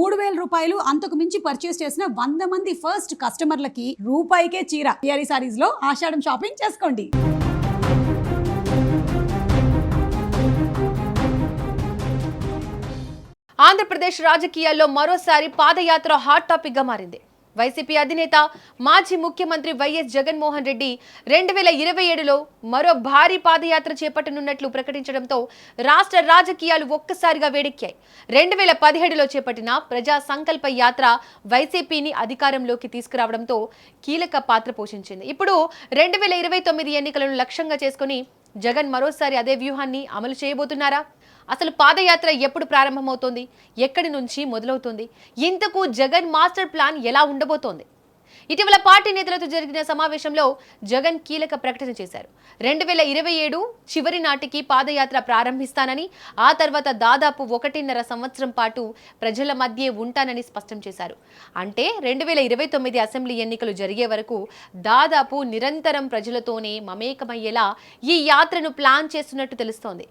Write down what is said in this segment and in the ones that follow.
రూపాయలు అంతకు మించి పర్చేస్ చేసిన 100 మంది ఫస్ట్ కస్టమర్లకి రూపాయికే చీర టిఆర్ఈ సారీస్ లో ఆషాఢం షాపింగ్ చేసుకోండి. ఆంధ్రప్రదేశ్ రాజకీయాల్లో మరోసారి పాదయాత్ర హాట్ టాపిక్ గా మారింది. వైసీపీ అధినేత మాజీ ముఖ్యమంత్రి వైఎస్ జగన్మోహన్ రెడ్డి 2027లో మరో భారీ పాదయాత్ర చేపట్టనున్నట్లు ప్రకటించడంతో రాష్ట్ర రాజకీయాలు ఒక్కసారిగా వేడెక్కాయి. 2017లో చేపట్టిన ప్రజా సంకల్ప యాత్ర వైసీపీని అధికారంలోకి తీసుకురావడంతో కీలక పాత్ర పోషించింది. ఇప్పుడు 2029 ఎన్నికలను లక్ష్యంగా చేసుకుని జగన్ మరోసారి అదే వ్యూహాన్ని అమలు చేయబోతున్నారా? అసలు పాదయాత్ర ఎప్పుడు ప్రారంభమవుతోంది? ఎక్కడి నుంచి మొదలవుతుంది? ఇంతకు జగన్ మాస్టర్ ప్లాన్ ఎలా ఉండబోతోంది? ఇటీవల పార్టీ నేతలతో జరిగిన సమావేశంలో జగన్ కీలక ప్రకటన చేశారు. 2027 చివరి నాటికి పాదయాత్ర ప్రారంభిస్తానని, ఆ తర్వాత దాదాపు 1.5 సంవత్సరం పాటు ప్రజల మధ్య ఉంటానని స్పష్టం చేశారు. అంటే 2029 అసెంబ్లీ ఎన్నికలు జరిగే వరకు దాదాపు నిరంతరం ప్రజలతోనే మమేకమయ్యేలా ఈ యాత్రను ప్లాన్ చేస్తున్నట్టు తెలుస్తోంది.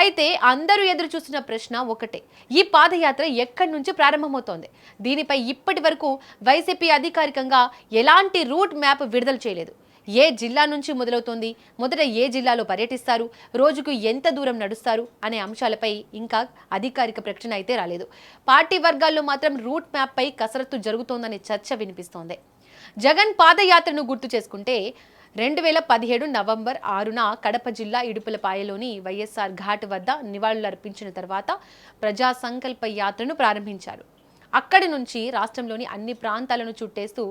అయితే అందరూ ఎదురు చూస్తున్న ప్రశ్న ఒకటే, ఈ పాదయాత్ర ఎక్కడి నుంచి ప్రారంభమవుతోంది? దీనిపై ఇప్పటి వరకు వైసీపీ అధికారికంగా ఎలాంటి రూట్ మ్యాప్ విడుదల చేయలేదు. ఏ జిల్లా నుంచి మొదలవుతోంది, మొదట ఏ జిల్లాలో పర్యటిస్తారు, రోజుకు ఎంత దూరం నడుస్తారు అనే అంశాలపై ఇంకా అధికారిక ప్రకటన అయితే రాలేదు. పార్టీ వర్గాల్లో మాత్రం రూట్ మ్యాప్ పై కసరత్తు జరుగుతోందనే చర్చ వినిపిస్తోంది. జగన్ పాదయాత్రను గుర్తు చేసుకుంటే 2017 నవంబర్ 6న కడప జిల్లా ఇడుపులపాయలోని వైఎస్ఆర్ ఘాట్ వద్ద నివాళులర్పించిన తర్వాత ప్రజా సంకల్ప యాత్రను ప్రారంభించారు. అక్కడి నుంచి రాష్ట్రంలోని అన్ని ప్రాంతాలను చుట్టేస్తూ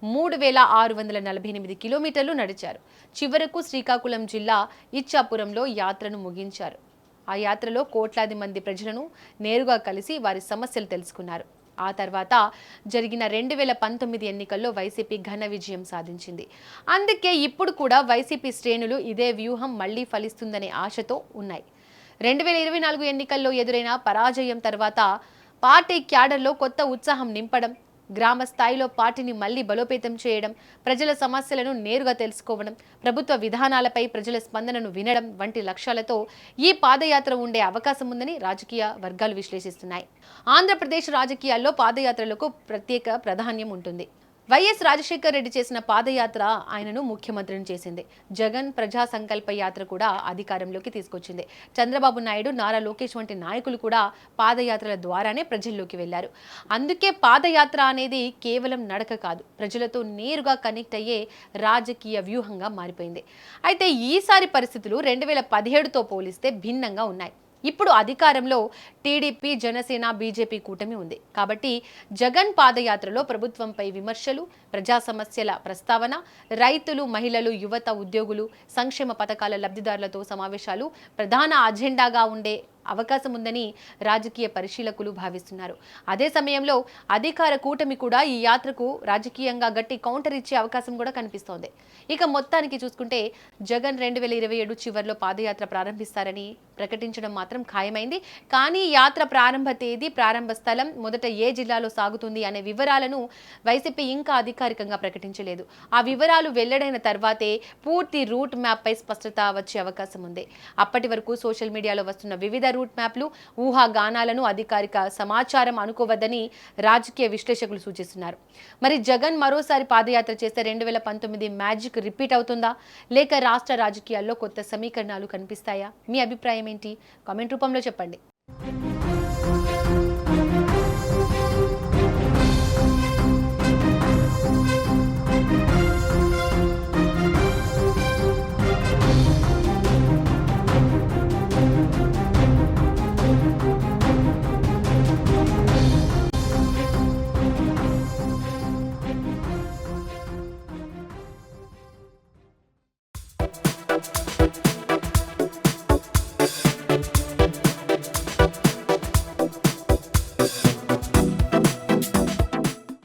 3648 కిలోమీటర్లు నడిచారు. చివరకు శ్రీకాకుళం జిల్లా ఇచ్చాపురంలో యాత్రను ముగించారు. ఆ యాత్రలో కోట్లాది మంది ప్రజలను నేరుగా కలిసి వారి సమస్యలు తెలుసుకున్నారు. ఆ తర్వాత జరిగిన 2019 ఎన్నికల్లో వైసీపీ ఘన విజయం సాధించింది. అందుకే ఇప్పుడు కూడా వైసీపీ శ్రేణులు ఇదే వ్యూహం మళ్లీ ఫలిస్తుందనే ఆశతో ఉన్నాయి. 2024 ఎన్నికల్లో ఎదురైన పరాజయం తర్వాత పార్టీ క్యాడర్లో కొత్త ఉత్సాహం నింపడం, గ్రామ స్థాయిలో పార్టీని మళ్లీ బలోపేతం చేయడం, ప్రజల సమస్యలను నేరుగా తెలుసుకోవడం, ప్రభుత్వ విధానాలపై ప్రజల స్పందనను వినడం వంటి లక్ష్యాలతో ఈ పాదయాత్ర ఉండే అవకాశం ఉందని రాజకీయ వర్గాలు విశ్లేషిస్తున్నాయి. ఆంధ్రప్రదేశ్ రాజకీయాల్లో పాదయాత్రలకు ప్రత్యేక ప్రాధాన్యం ఉంటుంది. వైఎస్ రాజశేఖర్ రెడ్డి చేసిన పాదయాత్ర ఆయనను ముఖ్యమంత్రిని చేసింది. జగన్ ప్రజా సంకల్ప యాత్ర కూడా అధికారంలోకి తీసుకొచ్చింది. చంద్రబాబు నాయుడు, నారా లోకేష్ వంటి నాయకులు కూడా పాదయాత్రల ద్వారానే ప్రజల్లోకి వెళ్లారు. అందుకే పాదయాత్ర అనేది కేవలం నడక కాదు, ప్రజలతో నేరుగా కనెక్ట్ అయ్యే రాజకీయ వ్యూహంగా మారిపోయింది. అయితే ఈసారి పరిస్థితులు 2017తో పోలిస్తే భిన్నంగా ఉన్నాయి. ఇప్పుడు అధికారంలో టీడీపీ, జనసేన, బీజేపీ కూటమి ఉంది. కాబట్టి జగన్ పాదయాత్రలో ప్రభుత్వంపై విమర్శలు, ప్రజా సమస్యల ప్రస్తావన, రైతులు, మహిళలు, యువత, ఉద్యోగులు, సంక్షేమ పథకాల లబ్ధిదారులతో సమావేశాలు ప్రధాన అజెండాగా ఉండే అవకాశం ఉందని రాజకీయ పరిశీలకులు భావిస్తున్నారు. అదే సమయంలో అధికార కూటమి కూడా ఈ యాత్రకు రాజకీయంగా గట్టి కౌంటర్ ఇచ్చే అవకాశం కూడా కనిపిస్తోంది. ఇక మొత్తానికి చూసుకుంటే జగన్ 2027 చివరిలో పాదయాత్ర ప్రారంభిస్తారని ప్రకటించడం మాత్రం ఖాయమైంది. కానీ యాత్ర ప్రారంభ తేదీ, ప్రారంభ స్థలం, మొదట ఏ జిల్లాలో సాగుతుంది అనే వివరాలను వైసీపీ ఇంకా అధికారికంగా ప్రకటించలేదు. ఆ వివరాలు వెల్లడైన తర్వాతే పూర్తి రూట్ మ్యాప్ పై స్పష్టత వచ్చే అవకాశం ఉంది. అప్పటి వరకు సోషల్ మీడియాలో వస్తున్న వివిధ రూట్ మ్యాప్లు, ఊహాగానాలను అధికారిక సమాచారం అనుకోవద్దని రాజకీయ విశ్లేషకులు సూచిస్తున్నారు. మరి జగన్ మరోసారి పాదయాత్ర చేస్తే 2019 మ్యాజిక్ రిపీట్ అవుతుందా, లేక రాష్ట్ర రాజకీయాల్లో కొత్త సమీకరణాలు కనిపిస్తాయా? మీ అభిప్రాయం ఏంటి? కామెంట్ రూపంలో చెప్పండి.